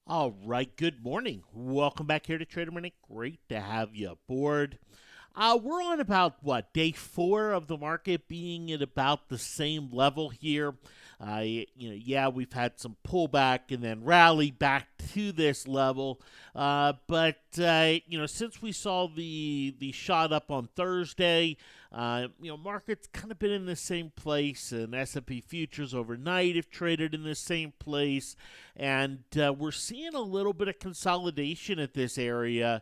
All right, good morning. Welcome back here to Trader Minute. Great to have you aboard. We're on about what day four of the market being at about the same level here. Yeah, we've had some pullback and then rally back to this level. But since we saw the shot up on Thursday, market's kind of been in the same place, and S&P futures overnight have traded in the same place, and we're seeing a little bit of consolidation at this area.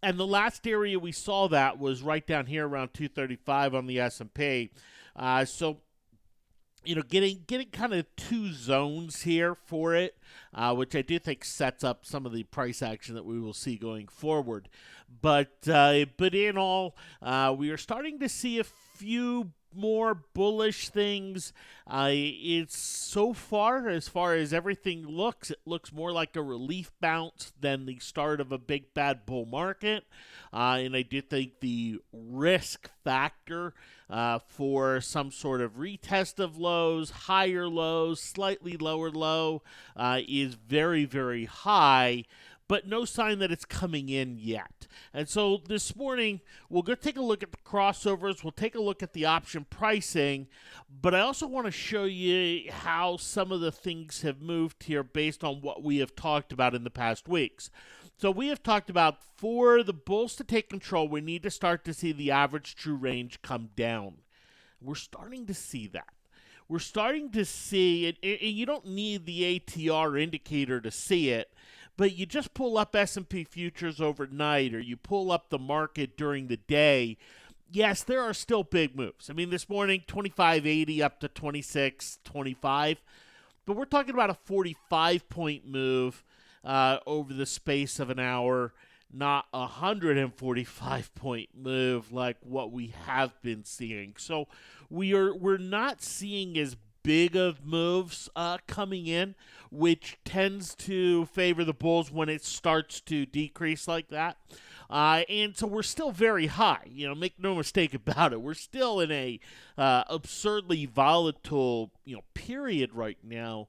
And the last area we saw that was right down here around 235 on the S&P. Getting kind of two zones here for it, which I do think sets up some of the price action that we will see going forward. But in all, we are starting to see a few more bullish things. It's so far as everything looks, it looks more like a relief bounce than the start of a big bad bull market. And I do think the risk factor for some sort of retest of lows, higher lows, slightly lower low is very, very high, but no sign that it's coming in yet. And so this morning, we'll go take a look at the crossovers. We'll take a look at the option pricing, but I also want to show you how some of the things have moved here based on what we have talked about in the past weeks. So we have talked about for the bulls to take control, we need to start to see the average true range come down. We're starting to see that. We're starting to see it, and you don't need the ATR indicator to see it, but you just pull up S&P futures overnight or you pull up the market during the day. Yes, there are still big moves. I mean, this morning 25.80 up to 26.25, but we're talking about a 45-point move over the space of an hour, not a 145-point move like what we have been seeing. So we're not seeing as big of moves coming in, which tends to favor the bulls when it starts to decrease like that. And so we're still very high. Make no mistake about it. We're still in a absurdly volatile period right now,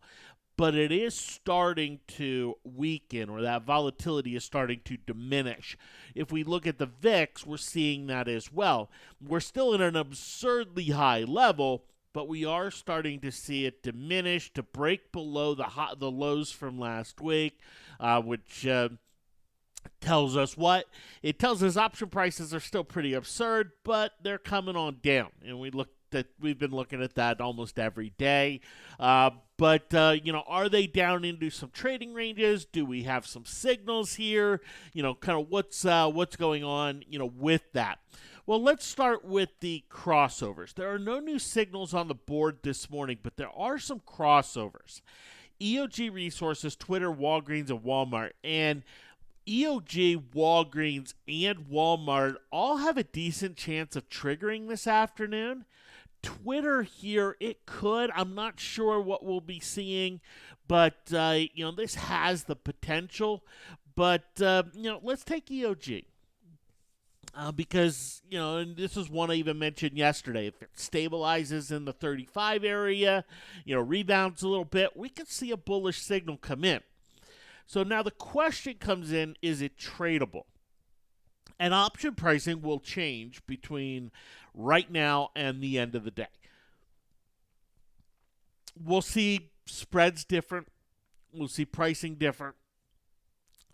but it is starting to weaken, or that volatility is starting to diminish. If we look at the VIX, we're seeing that as well. We're still at an absurdly high level, but we are starting to see it diminish to break below the lows from last week, which tells us what? It tells us option prices are still pretty absurd, but they're coming on down, and we've been looking at that almost every day. Are they down into some trading ranges? Do we have some signals here? Kind of what's going on, with that. Well, let's start with the crossovers. There are no new signals on the board this morning, but there are some crossovers. EOG Resources, Twitter, Walgreens, and Walmart. And EOG, Walgreens, and Walmart all have a decent chance of triggering this afternoon. Twitter here, it could. I'm not sure what we'll be seeing, but this has the potential. But let's take EOG. Because, and this is one I even mentioned yesterday, if it stabilizes in the 35 area, rebounds a little bit, we could see a bullish signal come in. So now the question comes in, is it tradable? And option pricing will change between right now and the end of the day. We'll see spreads different. We'll see pricing different.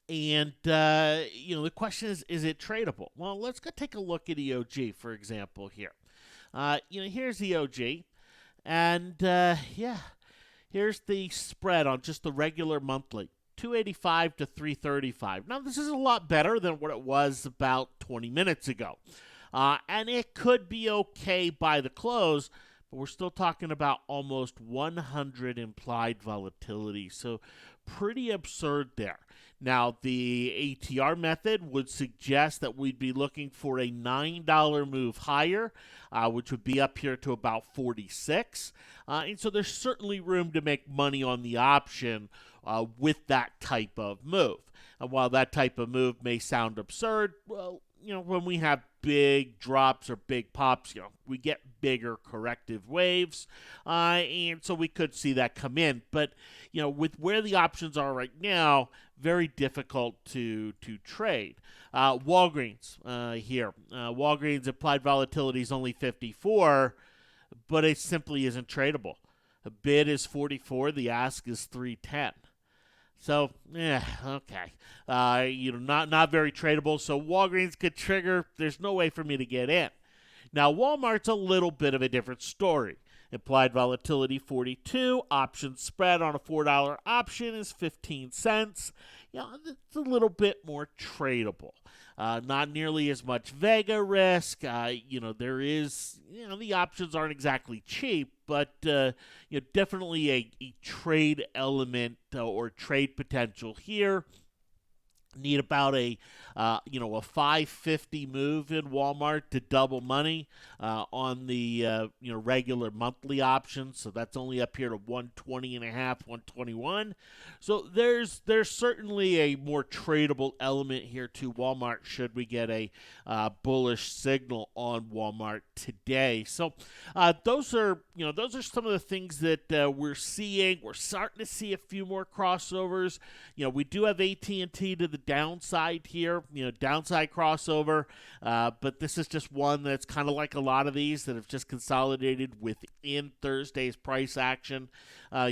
And, the question is it tradable? Well, let's go take a look at EOG, for example, here. Here's EOG. And, here's the spread on just the regular monthly. 285 to 335. Now, this is a lot better than what it was about 20 minutes ago. And it could be okay by the close, but we're still talking about almost 100 implied volatility. So pretty absurd there. Now, the ATR method would suggest that we'd be looking for a $9 move higher, which would be up here to about 46. And so there's certainly room to make money on the option with that type of move. And while that type of move may sound absurd, well, when we have big drops or big pops, we get bigger corrective waves, and so we could see that come in. But with where the options are right now, very difficult to trade. Walgreens here. Walgreens implied volatility is only 54, but it simply isn't tradable. The bid is 44. The ask is 310. So, yeah, okay. Not very tradable. So Walgreens could trigger. There's no way for me to get in. Now, Walmart's a little bit of a different story. Implied volatility 42. Option spread on a $4 option is 15 cents. It's a little bit more tradable. Not nearly as much Vega risk. There is, the options aren't exactly cheap, but definitely a trade element or trade potential here. Need about a 550 move in Walmart to double money on the regular monthly option. So that's only up here to 120 and a half, 121. So there's certainly a more tradable element here to Walmart should we get a bullish signal on Walmart today. So those are some of the things that we're seeing. We're starting to see a few more crossovers. We do have AT&T to the downside here, downside crossover, but this is just one that's kind of like a lot of these that have just consolidated within Thursday's price action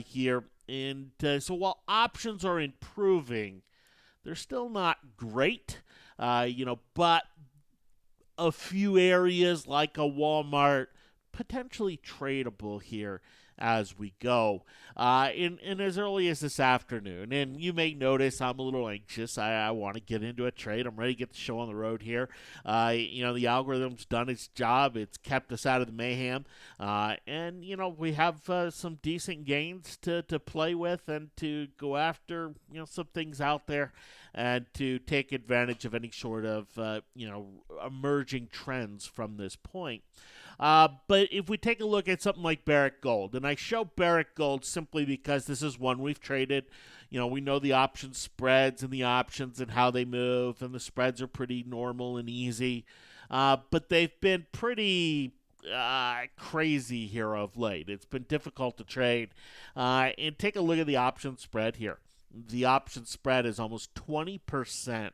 here. And so while options are improving, they're still not great, but a few areas like a Walmart potentially tradable here as we go. And as early as this afternoon, and you may notice I'm a little anxious. I want to get into a trade. I'm ready to get the show on the road here. The algorithm's done its job. It's kept us out of the mayhem. And we have some decent gains to play with and to go after, some things out there and to take advantage of any sort of, emerging trends from this point. But if we take a look at something like Barrick Gold, and I show Barrick Gold simply because this is one we've traded. We know the option spreads and the options and how they move, and the spreads are pretty normal and easy. But they've been pretty crazy here of late. It's been difficult to trade. And take a look at the option spread here. The option spread is almost 20%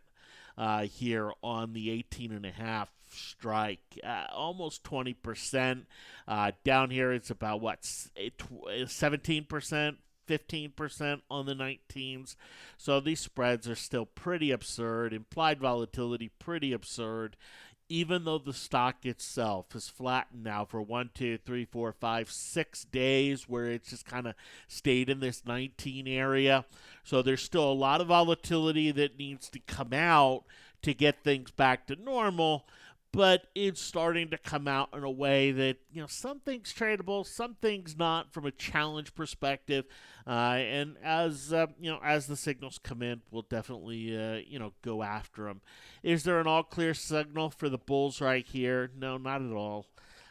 here on the 18.5 strike, almost 20%. Down here, it's about 17%, 15% on the 19s. So these spreads are still pretty absurd. Implied volatility, pretty absurd. Even though the stock itself is flattened now for 6 days where it's just kind of stayed in this 19 area. So there's still a lot of volatility that needs to come out to get things back to normal. But it's starting to come out in a way that, some things tradable, some things not from a challenge perspective. And as the signals come in, we'll definitely, go after them. Is there an all clear signal for the bulls right here? No, not at all.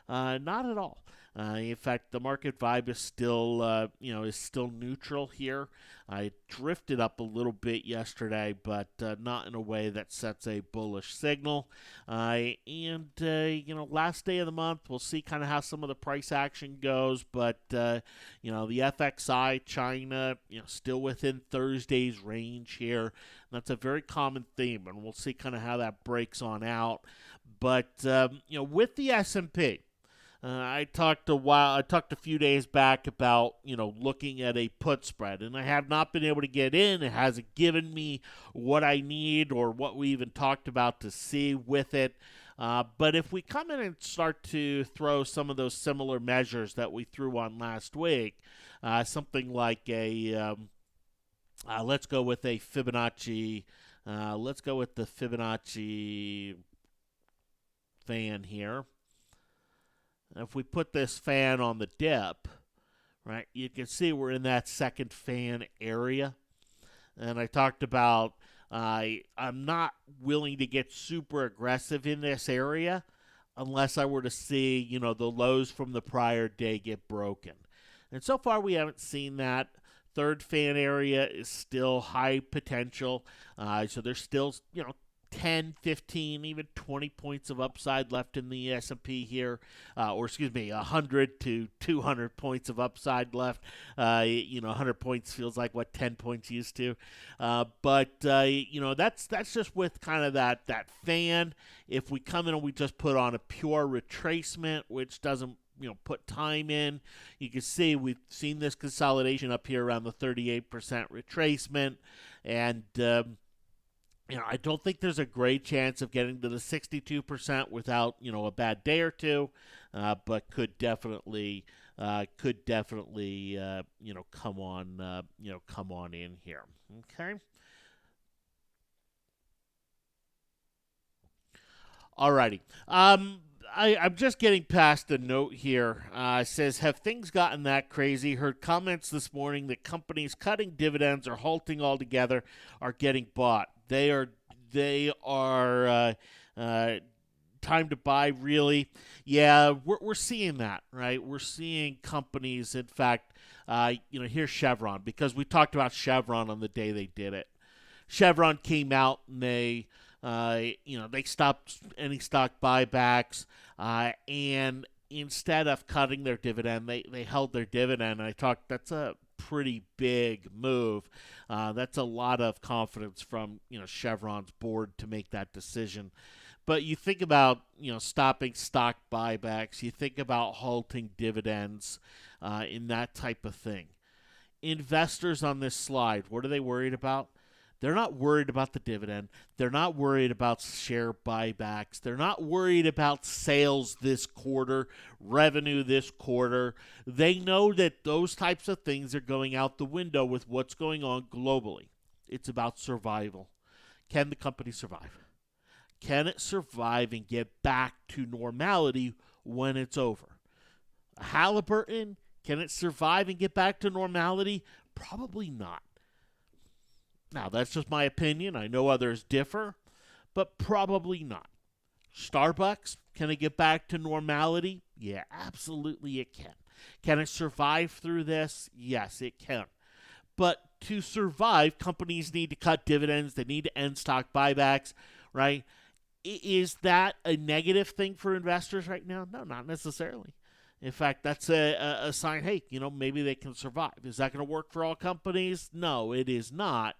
Not at all. In fact, the market vibe is still, neutral here. I drifted up a little bit yesterday, but not in a way that sets a bullish signal. Last day of the month, we'll see kind of how some of the price action goes. But the FXI China, still within Thursday's range here. That's a very common theme, and we'll see kind of how that breaks on out. But with the S&P. I talked a few days back about, looking at a put spread, and I have not been able to get in. It hasn't given me what I need or what we even talked about to see with it. But if we come in and start to throw some of those similar measures that we threw on last week, something like let's go with a Fibonacci, let's go with the Fibonacci fan here. If we put this fan on the dip, right, you can see we're in that second fan area. And I talked about I'm not willing to get super aggressive in this area unless I were to see, the lows from the prior day get broken. And so far we haven't seen that. Third fan area is still high potential. So there's still, 10, 15, even 20 points of upside left in the S&P here, or excuse me, 100 to 200 points of upside left. 100 points feels like what 10 points used to. But that's just with kind of that fan. If we come in and we just put on a pure retracement, which doesn't put time in, you can see we've seen this consolidation up here around the 38% retracement, and I don't think there's a great chance of getting to the 62% without a bad day or two, but could definitely come on in here. Okay. Alrighty. I'm just getting past a note here. It says, have things gotten that crazy? Heard comments this morning that companies cutting dividends or halting altogether are getting bought. They are time to buy, really. Yeah, we're seeing that, right? We're seeing companies, in fact, here's Chevron, because we talked about Chevron on the day they did it. Chevron came out and they stopped any stock buybacks, and instead of cutting their dividend, they held their dividend. And that's a pretty big move. That's a lot of confidence from Chevron's board to make that decision. But you think about stopping stock buybacks, you think about halting dividends, in that type of thing. Investors on this slide, what are they worried about? They're not worried about the dividend. They're not worried about share buybacks. They're not worried about sales this quarter, revenue this quarter. They know that those types of things are going out the window with what's going on globally. It's about survival. Can the company survive? Can it survive and get back to normality when it's over? Halliburton, can it survive and get back to normality? Probably not. Now, that's just my opinion. I know others differ, but probably not. Starbucks, can it get back to normality? Yeah, absolutely it can. Can it survive through this? Yes, it can. But to survive, companies need to cut dividends. They need to end stock buybacks, right? Is that a negative thing for investors right now? No, not necessarily. In fact, that's a sign, hey, maybe they can survive. Is that going to work for all companies? No, it is not.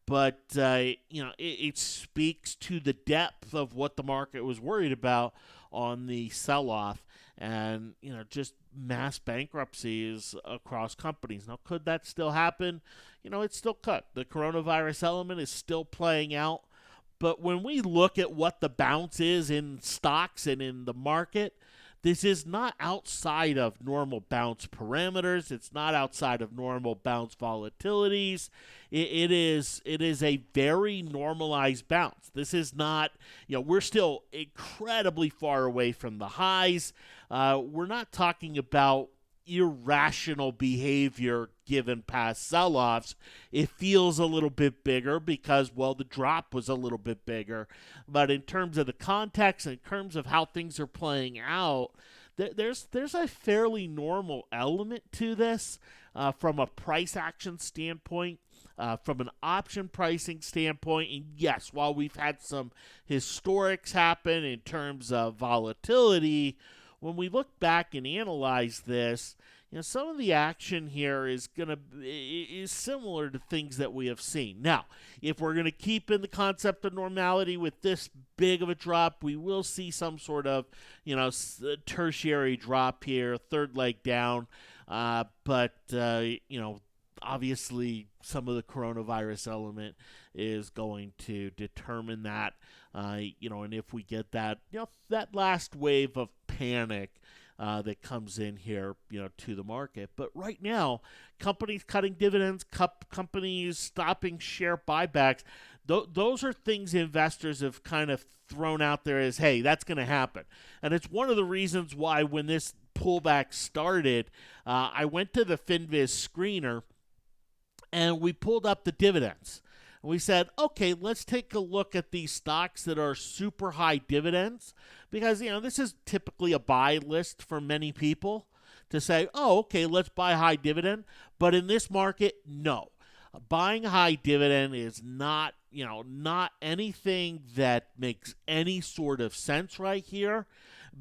But, it speaks to the depth of what the market was worried about on the sell-off and, just mass bankruptcies across companies. Now, could that still happen? It still could. The coronavirus element is still playing out. But when we look at what the bounce is in stocks and in the market, this is not outside of normal bounce parameters. It's not outside of normal bounce volatilities. It is a very normalized bounce. This is not, we're still incredibly far away from the highs. We're not talking about irrational behavior given past sell-offs. It feels a little bit bigger because, the drop was a little bit bigger. But in terms of the context, in terms of how things are playing out, there's a fairly normal element to this from a price action standpoint. From an option pricing standpoint, and yes, while we've had some historics happen in terms of volatility, when we look back and analyze this, some of the action here is similar to things that we have seen. Now, if we're going to keep in the concept of normality with this big of a drop, we will see some sort of, tertiary drop here, third leg down. But obviously some of the coronavirus element is going to determine that, and if we get that, that last wave of panic that comes in here, to the market. But right now, companies cutting dividends, companies stopping share buybacks, those are things investors have kind of thrown out there as, hey, that's going to happen. And it's one of the reasons why when this pullback started, I went to the FinViz screener and we pulled up the dividends. We said, okay, let's take a look at these stocks that are super high dividends because, this is typically a buy list for many people to say, oh, okay, let's buy high dividend. But in this market, no. Buying a high dividend is not, not anything that makes any sort of sense right here,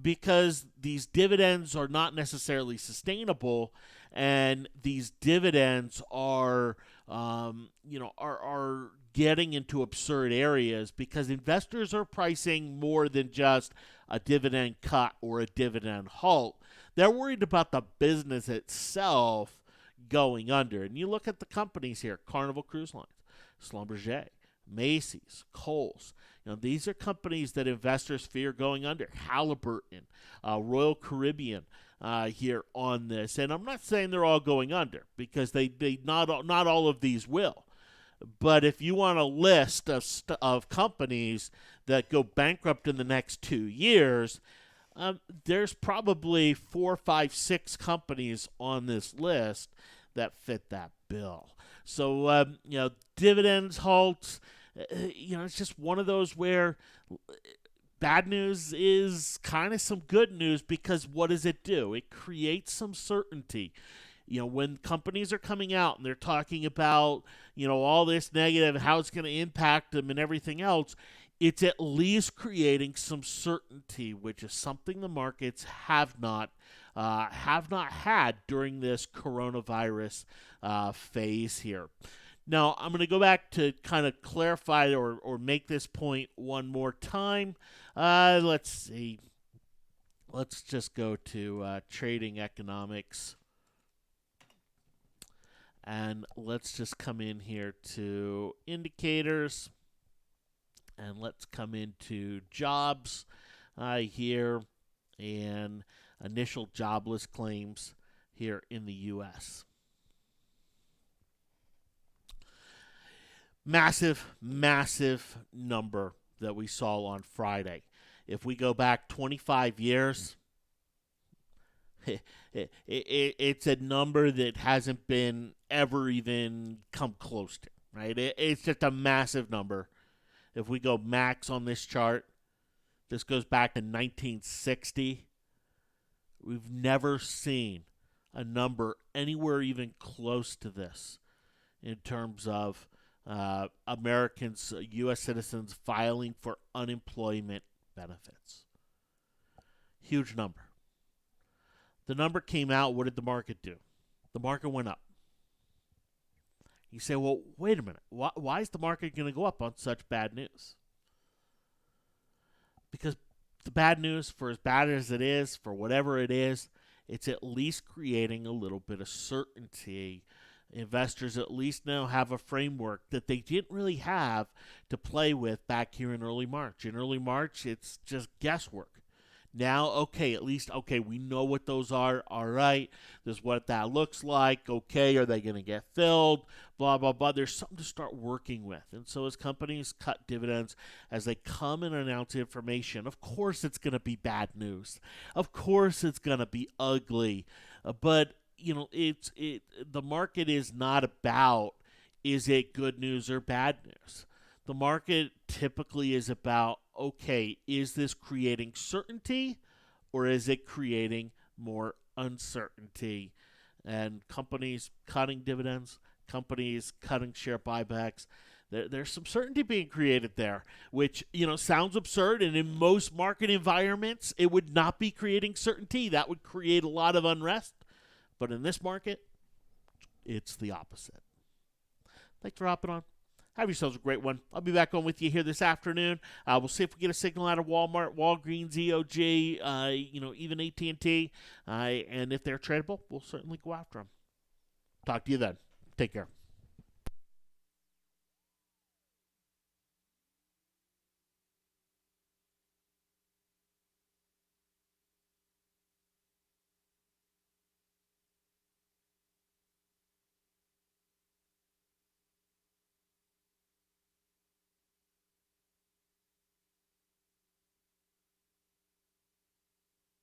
because these dividends are not necessarily sustainable, and these dividends are, are getting into absurd areas because investors are pricing more than just a dividend cut or a dividend halt. They're worried about the business itself going under. And you look at the companies here: Carnival Cruise Lines, Schlumberger, Macy's, Kohl's. These are companies that investors fear going under. Halliburton, Royal Caribbean here on this. And I'm not saying they're all going under, because they not all of these will. But if you want a list of companies that go bankrupt in the next 2 years, there's probably 4, 5, 6 companies on this list that fit that bill. So, dividends, halts, it's just one of those where bad news is kind of some good news, because what does it do? It creates some certainty. When companies are coming out and they're talking about, all this negative, how it's going to impact them and everything else, it's at least creating some certainty, which is something the markets have not had during this coronavirus phase here. Now, I'm going to go back to kind of clarify or make this point one more time. Let's see. Let's just go to trading economics. And let's just come in here to indicators. And let's come into jobs here, and initial jobless claims here in the U.S. Massive, massive number that we saw on Friday. If we go back 25 years, it's a number that hasn't been ever even come close to, right? It's just a massive number. If we go max on this chart, this goes back to 1960. We've never seen a number anywhere even close to this in terms of Americans, U.S. citizens filing for unemployment benefits. Huge number. The number came out. What did the market do? The market went up. You say, well, wait a minute. Why is the market going to go up on such bad news? Because the bad news, for as bad as it is, for whatever it is, it's at least creating a little bit of certainty. Investors at least now have a framework that they didn't really have to play with back here in early March. In early March, it's just guesswork. Now, at least we know what those are. All right, this is what that looks like. Okay, are they going to get filled? Blah, blah, blah. There's something to start working with. And so as companies cut dividends, as they come and announce information, of course it's going to be bad news. Of course it's going to be ugly. But, the market is not about, is it good news or bad news? The market typically is about, is this creating certainty, or is it creating more uncertainty? And companies cutting dividends, companies cutting share buybacks, there's some certainty being created there, which, sounds absurd. And in most market environments, it would not be creating certainty. That would create a lot of unrest. But in this market, it's the opposite. Thanks for hopping on. Have yourselves a great one. I'll be back on with you here this afternoon. We'll see if we get a signal out of Walmart, Walgreens, EOG, even AT&T. And if they're tradable, we'll certainly go after them. Talk to you then. Take care.